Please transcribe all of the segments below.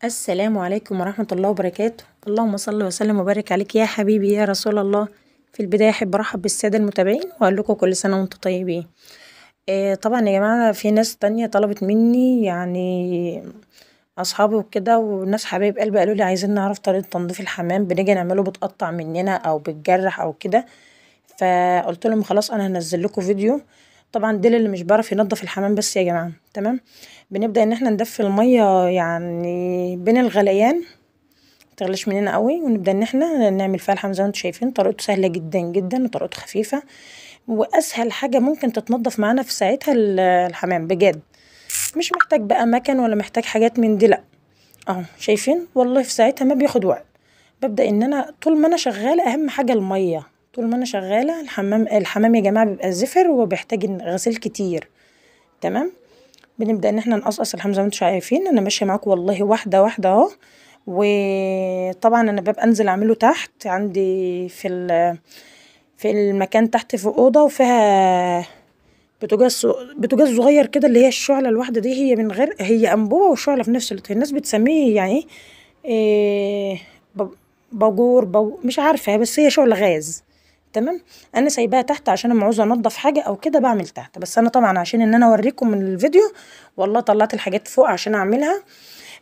السلام عليكم ورحمة الله وبركاته. اللهم صل وسلم وبارك عليك يا حبيبي يا رسول الله. في البداية أحب أرحب بالسادة المتابعين وأقول لكم كل سنة وأنتم طيبين. طبعا يا جماعة في ناس تانية طلبت مني، يعني أصحابي وكده وناس حبايب قلبي قالوا لي عايزين نعرف طريقة تنظيف الحمام، بنيجي نعمله بتقطع مننا أو بتجرح أو كده. فقلت لهم خلاص أنا هنزل لكم فيديو. طبعا دول اللي مش بعرف ينظف الحمام بس يا جماعة. تمام. بنبدأ ان احنا ندفي المية يعني بين الغليان، متغليش مننا قوي، ونبدأ ان احنا نعمل فيها الحمام زي ما انتم شايفين. طريقته سهلة جدا جدا وطريقته خفيفة، واسهل حاجة ممكن تتنضف معانا في ساعتها الحمام بجد. مش محتاج بقى مكن ولا محتاج حاجات من دي، لا. اهو شايفين والله في ساعتها ما بياخد وقت. ببدأ ان انا طول ما انا شغالة اهم حاجة المية. طول ما انا شغالة الحمام يا جماعة بيبقى زفر وبيحتاج غسيل كتير. تمام. بنبدأ ان احنا نقصقص الحمام زي ما انتم شايفين، انا ماشية معاكم والله واحدة واحدة اهو. وطبعا انا ببقى انزل اعمله تحت عندي في المكان تحت في اوضة وفيها بوتاجاز صغير كده، اللي هي الشعلة الواحدة دي، هي من غير هي انبوبة وشعلة في نفس الوقت. الناس بتسميه يعني ايه، باجور مش عارفة، بس هي شعلة غاز. تمام. انا سايباها تحت عشان لما عاوزه انضف حاجه او كده بعمل تحت، بس انا طبعا عشان ان انا اوريكم من الفيديو والله طلعت الحاجات فوق عشان اعملها.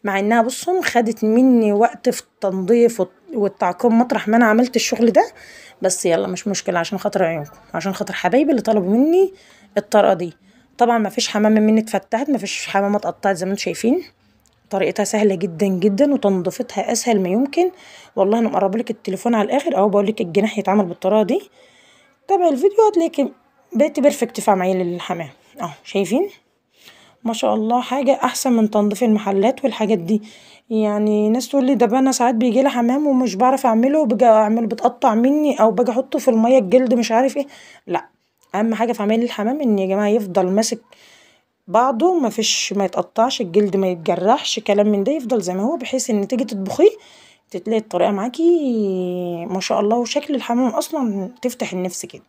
مع انها بصوا خدت مني وقت في التنظيف والتعقيم مطرح ما انا عملت الشغل ده. بس يلا مش مشكله، عشان خاطر عيونكم، عشان خاطر حبايبي اللي طلبوا مني الطريقه دي. طبعا ما فيش حمامه مني اتفتحت، ما فيش حمامه اتقطعت زي ما انتم شايفين. طريقتها سهله جدا جدا وتنظيفتها اسهل ما يمكن. والله انا مقربه لك التليفون على الاخر اهو، بقول لك الجناح يتعمل بالطريقه دي. تابع الفيديو هتلاقي بقيت بيرفكت في عمايل للحمام. اهو شايفين ما شاء الله، حاجة احسن من تنظيف المحلات والحاجات دي. يعني ناس تقول لي ده بقى انا ساعات بيجي لي حمام ومش بعرف اعمله، وباجي اعمله بتقطع مني او باجي احطه في المية الجلد مش عارف ايه. لا، اهم حاجة في عمايل الحمام ان يا جماعة يفضل ماسك بعضه، ما يتقطعش الجلد، ما يتجرحش كلام من ده، يفضل زي ما هو، بحيث ان تيجي تطبخيه تلاقي الطريقة معاكي ما شاء الله، وشكل الحمام اصلا تفتح النفس كده.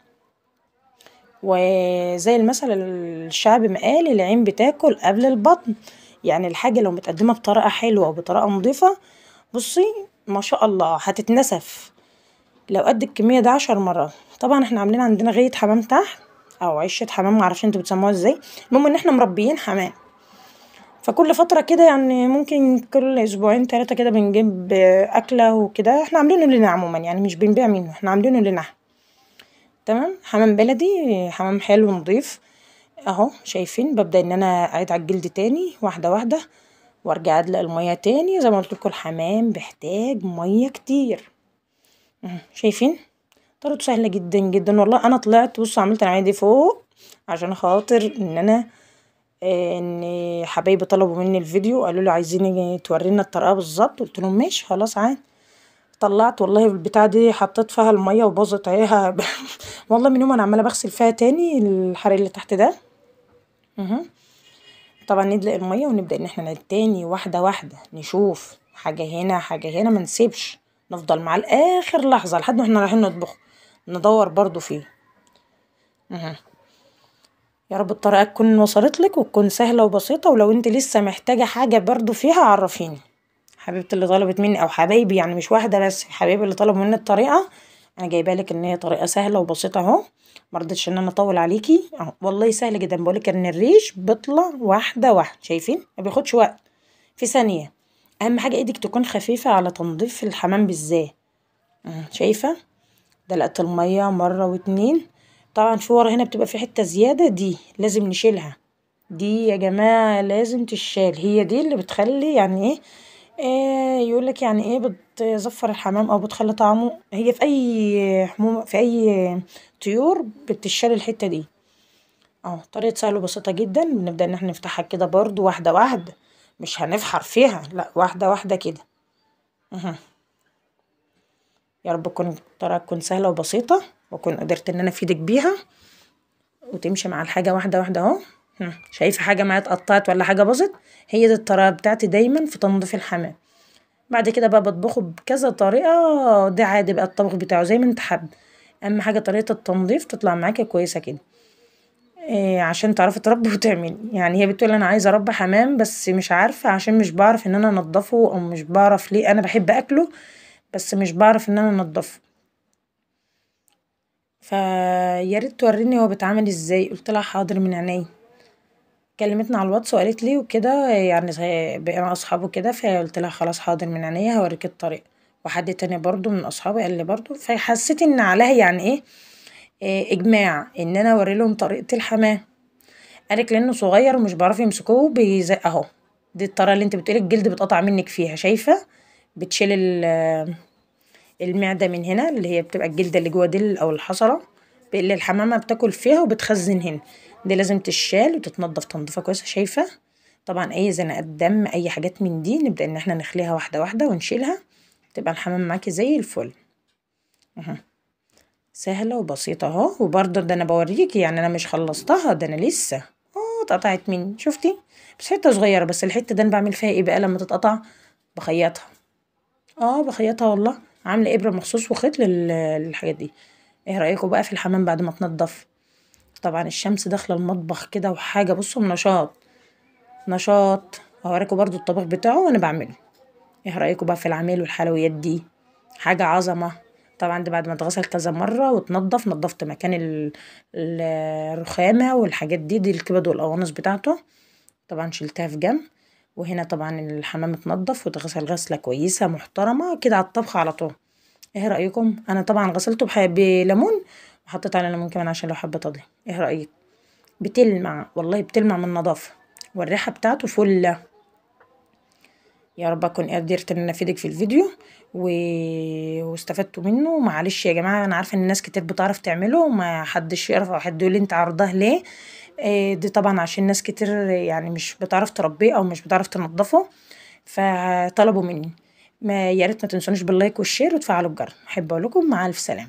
وزي المثل الشعبي ما قال العين بتاكل قبل البطن. يعني الحاجة لو متقدمة بطريقة حلوة وبطريقة نظيفة، بصي ما شاء الله هتتنسف لو قد الكمية ده 10 مرات. طبعا احنا عاملين عندنا غاية حمام تحت او عشة حمام، معرفش انتوا بتسموها ازاي. المهم ان احنا مربيين حمام، فكل فترة كده يعني ممكن كل اسبوعين 3 كده بنجيب اكلة وكده. احنا عاملينه لنا عموما، يعني مش بنبيع منه، احنا عاملينه لنا. تمام. حمام بلدي، حمام حلو نضيف. اهو شايفين ببدأ ان انا اعيد على الجلد تاني واحدة واحدة، وارجع ادلق المية تاني. زي ما قلت لكم الحمام بيحتاج مية كتير. شايفين طريقته سهلة جدا جدا. والله انا طلعت بصوا عملت العملية دي فوق عشان خاطر ان انا ان حبايبي طلبوا مني الفيديو، قالوا لي عايزين تورينا الطريقة بالظبط. قلت لهم ماشي خلاص عادي. طلعت والله البتاعة دي حطيت فيها المية وباظت اهي. والله من يوم انا عمالة بغسل فيها تاني الحرق اللي تحت ده. طبعا ندلق المية ونبدأ ان احنا نعيد تاني واحدة واحدة، نشوف حاجة هنا حاجة هنا، منسيبش، نفضل معاه لآخر لحظة لحد ما احنا رايحين نطبخ ندور برضو فيه. يا رب الطريقة تكون وصلت لك وتكون سهلة وبسيطة، ولو انت لسه محتاجة حاجة برضو فيها عرفيني. حبيبتي اللي طلبت مني او حبايبي، يعني مش واحدة بس، حبايبي اللي طلبوا مني الطريقة، انا جايبه لك ان هي طريقة سهلة وبسيطة اهو. مرضتش ان انا اطول عليكي اهو، والله سهل جدا. بقولك ان الريش بيطلع واحدة واحدة، شايفين ما بياخدش وقت، في ثانية. اهم حاجة ايدك تكون خفيفة على تنظيف الحمام بالذات. شايفة دلقت المية مرة واتنين. طبعا في ورا هنا بتبقى في حتة زيادة، دي لازم نشيلها. دي يا جماعة لازم تشال، هي دي اللي بتخلي يعني ايه، يقولك يعني ايه بتزفر الحمام او بتخلي طعمه. هي في اي حموم في اي طيور بتشال الحتة دي. اه طريقة سهلة وبسيطة جدا. بنبدأ ان احنا نفتحها كده برضو واحدة واحدة، مش هنفحر فيها، لا واحدة واحدة كده. يا رب تكون الطريقة تكون سهلة وبسيطة، واكون قدرت ان انا افيدك بيها وتمشي مع الحاجة واحدة واحدة اهو. شايفة حاجة معايا اتقطعت ولا حاجة باظت؟ هي دي الطريقة بتاعتي دايما في تنظيف الحمام. بعد كده بقى بطبخه بكذا طريقة، ده عادي بقى الطبخ بتاعه زي ما انت حابة. اهم حاجة طريقة التنظيف تطلع معاكي كويسة كده. عشان تعرفي تربي وتعملي. يعني هي بتقول انا عايزه اربي حمام بس مش عارفه عشان مش بعرف ان انا انضفه او مش بعرف ليه. انا بحب اكله بس مش بعرف ان انا انضفه. فياريت توريني هو بيتعمل ازاي. قلتلها حاضر من عينيا. كلمتني على الواتس وقالت لي وكده يعني بقينا اصحاب وكده. فقلتلها خلاص حاضر من عينيا هوريك الطريقه. وحد تاني برضو من اصحابي قال لي برضو. فحسيت ان عليها يعني ايه اجماع ان انا اوريلهم طريقه الحمام. قالك لانه صغير ومش بيعرفوا يمسكوه بيزق اهو. دي الطريقه اللي انت بتقولي الجلد بيتقطع منك فيها. شايفه بتشيل المعده من هنا اللي هي بتبقى الجلده اللي جوه دي او الحصره اللي الحمامه بتاكل فيها وبتخزن هنا. دي لازم تشال وتتنضف تنظيفه كويسه. شايفه طبعا اي زنقات دم اي حاجات من دي نبدا ان احنا نخليها واحده واحده ونشيلها. تبقى الحمام معاكي زي الفل اهو. سهله وبسيطه اهو. وبرضه ده انا بوريكي يعني انا مش خلصتها ده انا لسه. اتقطعت مني شفتي. بس حته صغيره. بس الحته دي انا بعمل فيها ايه بقى لما تتقطع؟ بخيطها. بخيطها والله. عامله ابره مخصوص وخيط للحاجات دي. ايه رايكم بقى في الحمام بعد ما تنضف؟ طبعا الشمس داخله المطبخ كده وحاجه بصوا نشاط نشاط. هوريكم برضو الطبخ بتاعه وانا بعمله. ايه رايكم بقى في العمال والحلويات دي؟ حاجه عظمه. طبعا دي بعد ما اتغسل كذا مره وتنضف. نضفت مكان الرخامه والحاجات دي الكبد والقوانص بتاعته. طبعا شلتها في جنب. وهنا طبعا الحمام اتنضف واتغسل غسله كويسه محترمه كده على الطبخ على طول. ايه رايكم؟ انا طبعا غسلته بليمون وحطيت عليه ليمون كمان عشان لو حابه تضيف. ايه رايك؟ بتلمع والله بتلمع من النظافه. والريحه بتاعته فله. يا رب اكون قدرت ان انا افيدك في الفيديو و... واستفدتوا منه. معلش يا جماعه انا عارفه ان الناس كتير بتعرف تعمله وما حدش يعرف او حد يقول لي انت عارضاه ليه. دي طبعا عشان ناس كتير يعني مش بتعرف تربيه او مش بتعرف تنضفه. فطلبوا مني. يا ريت ما تنسونيش باللايك والشير وتفعلوا الجرس. احب اقول لكم مع الف سلامه.